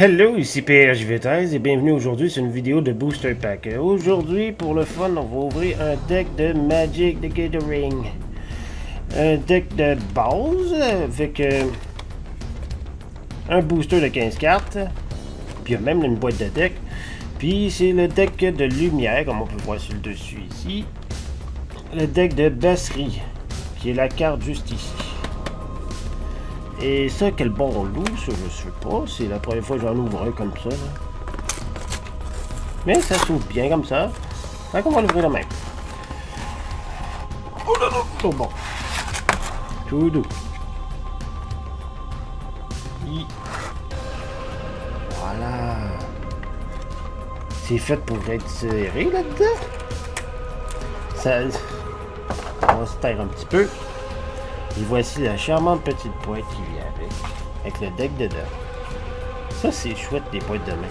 Hello, ici PRJV13 et bienvenue aujourd'hui sur une vidéo de Booster Pack. Aujourd'hui, pour le fun, on va ouvrir un deck de Magic the Gathering. Un deck de base avec un booster de 15 cartes. Puis il y a même une boîte de deck. Puis c'est le deck de lumière, comme on peut voir sur le dessus ici. Le deck de Basri, qui est la carte juste ici. Et ça, quel bon on l'ouvre, ça je sais pas. C'est la première fois que j'en ouvre un comme ça. Là. Mais ça s'ouvre bien comme ça. Donc on va l'ouvrir la même. Oh là là! Oh bon. Tout doux. Voilà. C'est fait pour être serré là-dedans. Ça... On va se taire un petit peu. Et voici la charmante petite boîte qui vient avec le deck dedans. Ça, c'est chouette, des boîtes de main.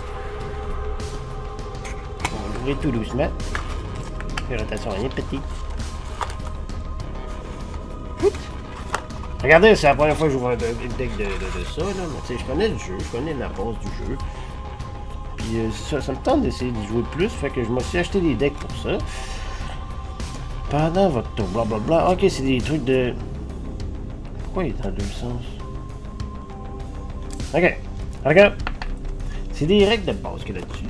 On va l'ouvrir tout doucement. Faire attention à rien de petit. Regardez, c'est la première fois que j'ouvre un deck de ça. Là. Mais, tu sais, je connais le jeu, je connais la base du jeu. Puis ça me tente d'essayer de jouer plus, fait que je me suis acheté des decks pour ça. Pendant votre tour, blablabla. Ok, c'est des trucs de... Pourquoi il est dans deux sens? Ok. Regarde. C'est des règles de base qu'il y a là-dessus.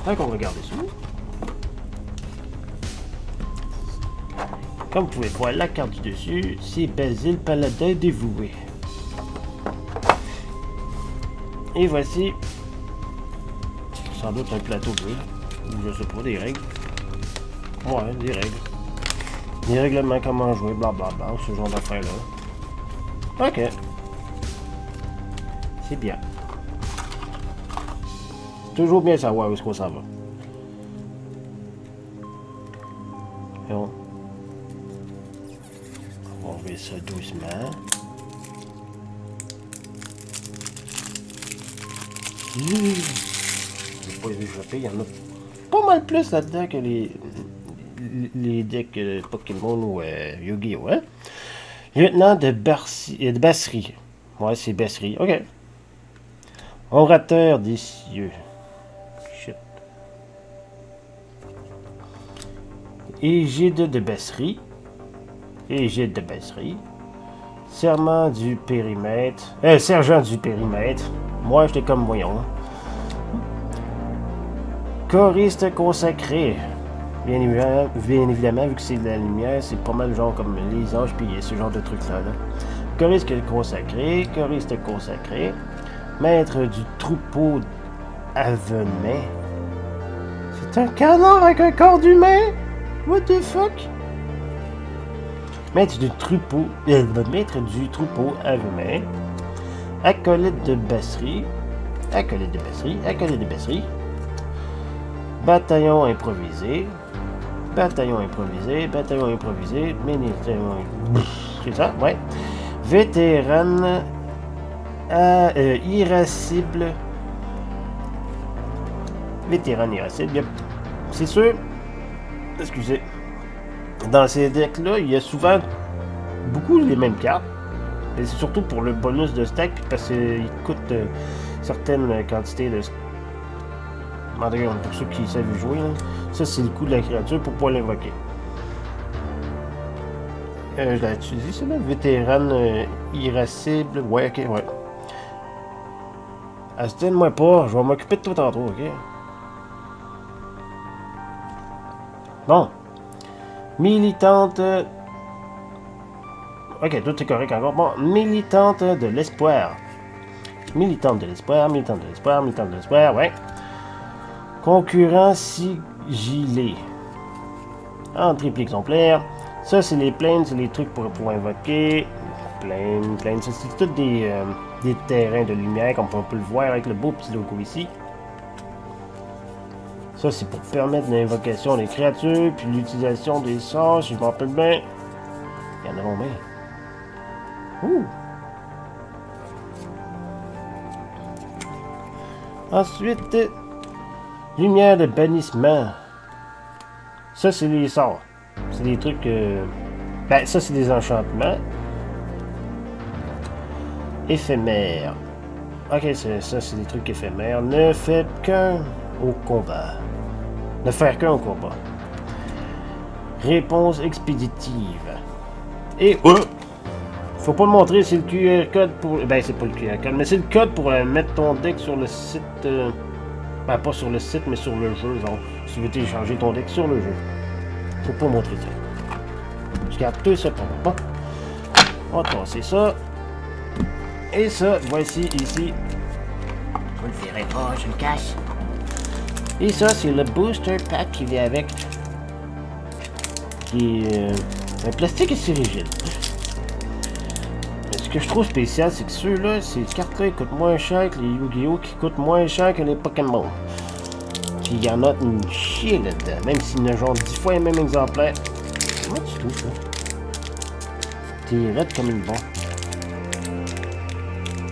Donc on va regarder ça. Comme vous pouvez voir, la carte du dessus, c'est Basile Paladin dévoué. Et voici, sans doute un plateau bleu, ou je sais pas, des règles. Ouais, des règles. Des règlements, comment jouer, blablabla, ce genre d'affaires-là. Ok. C'est bien. Toujours bien savoir où est-ce qu'on s'en va. Et on va ouvrir ça doucement. Je vais pas les échapper, il y en a pas mal plus là-dedans que les decks Pokémon ou Yu-Gi-Oh! Hein? Lieutenant de Basri. Ouais, c'est Basri. Ok. Orateur des cieux. Shit. Égide de Basri. Égide de Basri. Serment du périmètre. Sergent du périmètre. Moi, j'étais comme voyons. Choriste consacré. Bien évidemment, vu que c'est de la lumière, c'est pas mal genre comme les anges puis ce genre de trucs-là. Là. Choriste consacré, maître du troupeau Avenet. C'est un canard avec un corps d'humain? What the fuck? Maître du troupeau Avenet. Acolyte de Basri. Bataillon improvisé. C'est ça, ouais. Vétérane irascible. Bien. C'est sûr. Excusez. Dans ces decks-là, il y a souvent beaucoup les mêmes cartes. Mais c'est surtout pour le bonus de stack, parce qu'il coûte certaines quantités de pour ceux qui savent jouer, là. Ça c'est le coup de la créature pour pouvoir l'invoquer. Je l'ai utilisé, c'est là, vétérane irascible. Ouais, ok, ouais. Astine-moi pas, je vais m'occuper de toi tantôt, ok? Bon. Militante. Ok, tout est correct encore. Bon, militante de l'espoir, ouais. Concurrent sigilé. En triple exemplaire. Ça, c'est les plaines, c'est les trucs pour pouvoir invoquer. Plaines, ça, c'est tous des terrains de lumière, comme on peut le voir avec le beau petit logo ici. Ça, c'est pour permettre l'invocation des créatures, puis l'utilisation des sorts, si je me rappelle bien. Il y en a bien. Ouh! Ensuite, lumière de bannissement. Ça, c'est les sorts. C'est des trucs... Ben, ça, c'est des enchantements. Éphémère. Ok, ça, c'est des trucs éphémères. Ne faites qu'un au combat. Ne faire qu'un au combat. Réponse expéditive. Et... faut pas le montrer, c'est le QR code pour... Ben, c'est pas le QR code, mais c'est le code pour mettre ton deck sur le site... Ben, pas sur le site, mais sur le jeu, genre. Si tu veux télécharger ton deck sur le jeu. Faut pas montrer ça. Je garde tout ça pour moi. On va passer ça. Et ça, voici ici. Vous le verrez pas, je le cache. Et ça, c'est le booster pack qui vient avec. Qui est un plastique assez rigide. Mais ce que je trouve spécial, c'est que ceux-là, ces cartes-là coûtent moins cher que les Yu-Gi-Oh! Qui coûtent moins cher que les Pokémon. Puis il y en a une chier là-dedans. Même s'il y en a genre 10 fois les mêmes exemplaires. Comment tu trouves ça? T'es raide comme une bombe.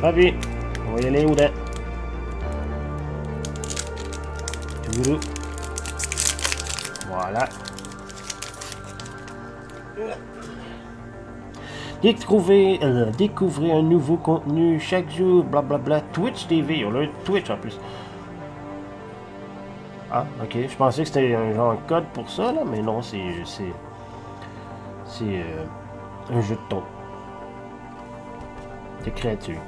Ah puis, on va y aller au-dedans. Voilà. Découvrez un nouveau contenu chaque jour, blablabla. Twitch TV, on a un Twitch en plus. Ah, ok. Je pensais que c'était un genre de code pour ça, là, mais non, c'est un jeu de ton. Des créatures.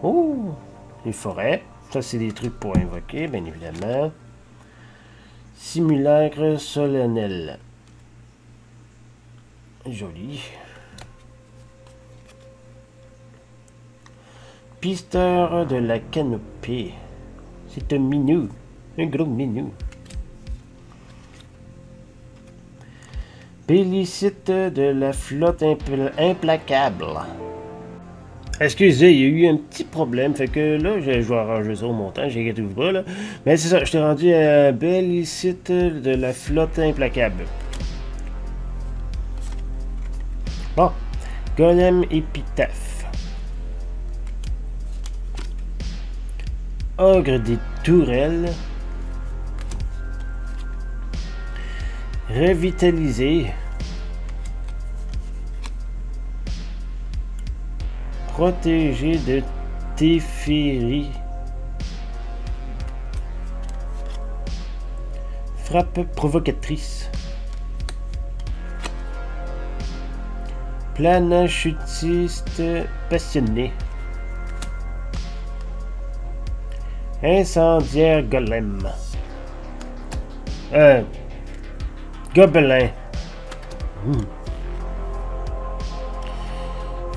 Oh! Les forêts. Ça, c'est des trucs pour invoquer, bien évidemment. Simulacre solennel. Joli. Pisteur de la canopée. C'est un minou. Un gros minou. Bellicite de la flotte implacable. Excusez, il y a eu un petit problème, fait que là, je vais arranger ça au montant, j'ai tout pas, là. Mais c'est ça, je t'ai rendu à Bellicite de la flotte implacable. Bon, Golem épitaphe. Ogre des tourelles. Revitalisé. Protégé de Teferi. Frappe provocatrice. Planachutiste passionné. Incendiaire golem. Gobelin.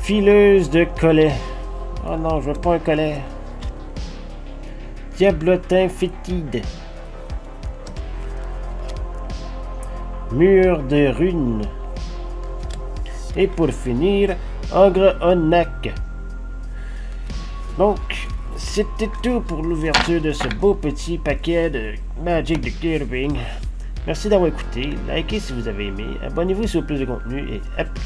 Fileuse de collet. Oh non, je veux pas un collet. Diablotin fétide. Mur de runes. Et pour finir, Ogre Onak. Donc, c'était tout pour l'ouverture de ce beau petit paquet de Magic the Gathering. Merci d'avoir écouté, likez si vous avez aimé, abonnez-vous si vous voulez plus de contenu et à plus.